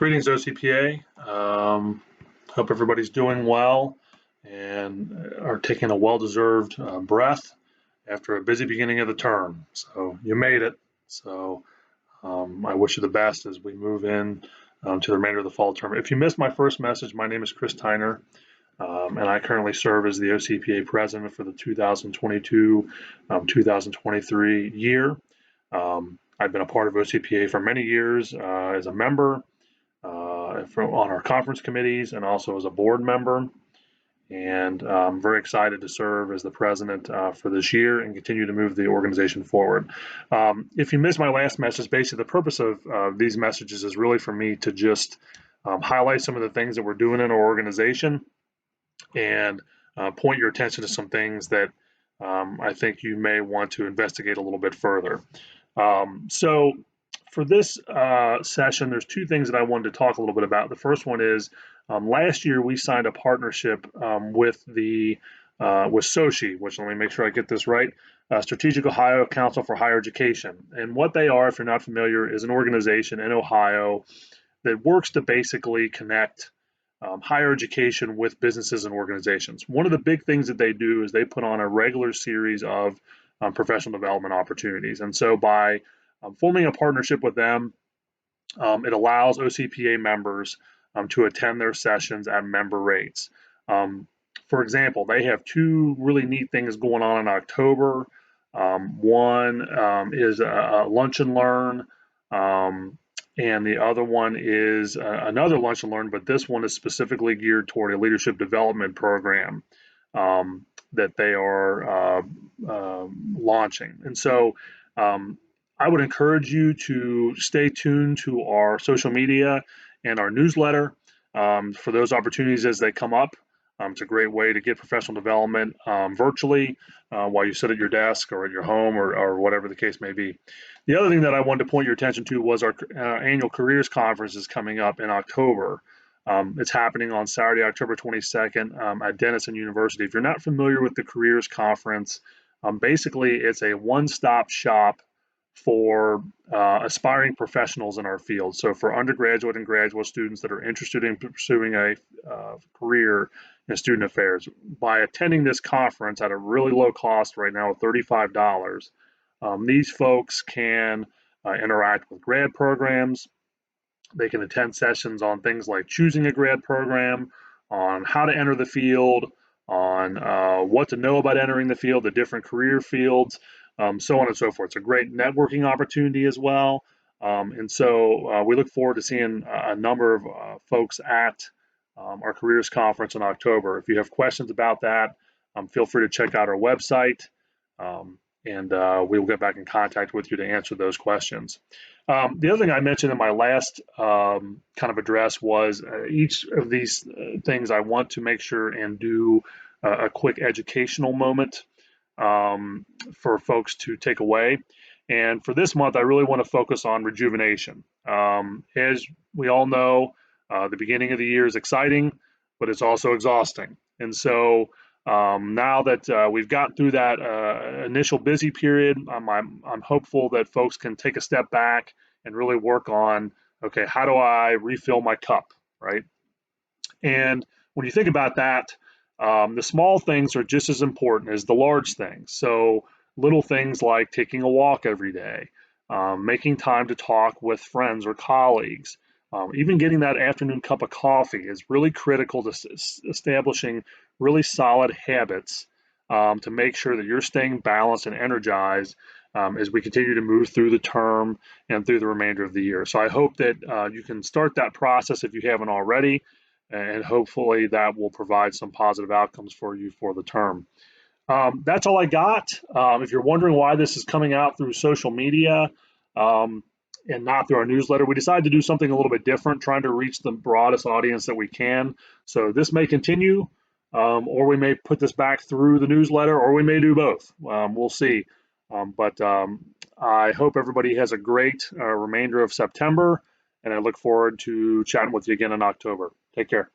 Greetings, OCPA. Hope everybody's doing well and are taking a well-deserved breath after a busy beginning of the term. So you made it. So I wish you the best as we move in to the remainder of the fall term. If you missed my first message, my name is Chris Tyner, and I currently serve as the OCPA president for the 2022-2023 year. I've been a part of OCPA for many years as a member, on our conference committees, and also as a board member. And I'm very excited to serve as the president for this year and continue to move the organization forward. If you missed my last message, basically the purpose of these messages is really for me to just highlight some of the things that we're doing in our organization and point your attention to some things that I think you may want to investigate a little bit further. So for this session, there's two things that I wanted to talk a little bit about. The first one is last year we signed a partnership with SOCI, which, let me make sure I get this right, Strategic Ohio Council for Higher Education. And what they are, if you're not familiar, is an organization in Ohio that works to basically connect higher education with businesses and organizations. One of the big things that they do is they put on a regular series of professional development opportunities. And so by forming a partnership with them, it allows OCPA members to attend their sessions at member rates. For example, they have two really neat things going on in October. One is a lunch and learn, and the other one is another lunch and learn, but this one is specifically geared toward a leadership development program that they are launching. And so I would encourage you to stay tuned to our social media and our newsletter for those opportunities as they come up. It's a great way to get professional development virtually while you sit at your desk or at your home or whatever the case may be. The other thing that I wanted to point your attention to was our annual careers conference is coming up in October. It's happening on Saturday, October 22nd at Denison University. If you're not familiar with the careers conference, basically it's a one-stop shop for aspiring professionals in our field. So for undergraduate and graduate students that are interested in pursuing a career in student affairs, by attending this conference at a really low cost right now, $35, these folks can interact with grad programs. They can attend sessions on things like choosing a grad program, on how to enter the field, on what to know about entering the field, the different career fields, so on and so forth. It's a great networking opportunity as well. And so we look forward to seeing a number of folks at our careers conference in October. If you have questions about that, feel free to check out our website, and we will get back in contact with you to answer those questions. The other thing I mentioned in my last kind of address was each of these things I want to make sure and do a quick educational moment for folks to take away. And for this month, I really want to focus on rejuvenation. As we all know, the beginning of the year is exciting, but it's also exhausting. And so now that we've gotten through that initial busy period, I'm hopeful that folks can take a step back and really work on, okay, how do I refill my cup, right? And when you think about that, the small things are just as important as the large things. So little things like taking a walk every day, making time to talk with friends or colleagues, even getting that afternoon cup of coffee is really critical to establishing really solid habits to make sure that you're staying balanced and energized as we continue to move through the term and through the remainder of the year. So I hope that you can start that process if you haven't already, and hopefully that will provide some positive outcomes for you for the term. That's all I got. If you're wondering why this is coming out through social media and not through our newsletter, we decided to do something a little bit different, trying to reach the broadest audience that we can. So this may continue, or we may put this back through the newsletter, or we may do both. We'll see. But I hope everybody has a great remainder of September, and I look forward to chatting with you again in October. Take care.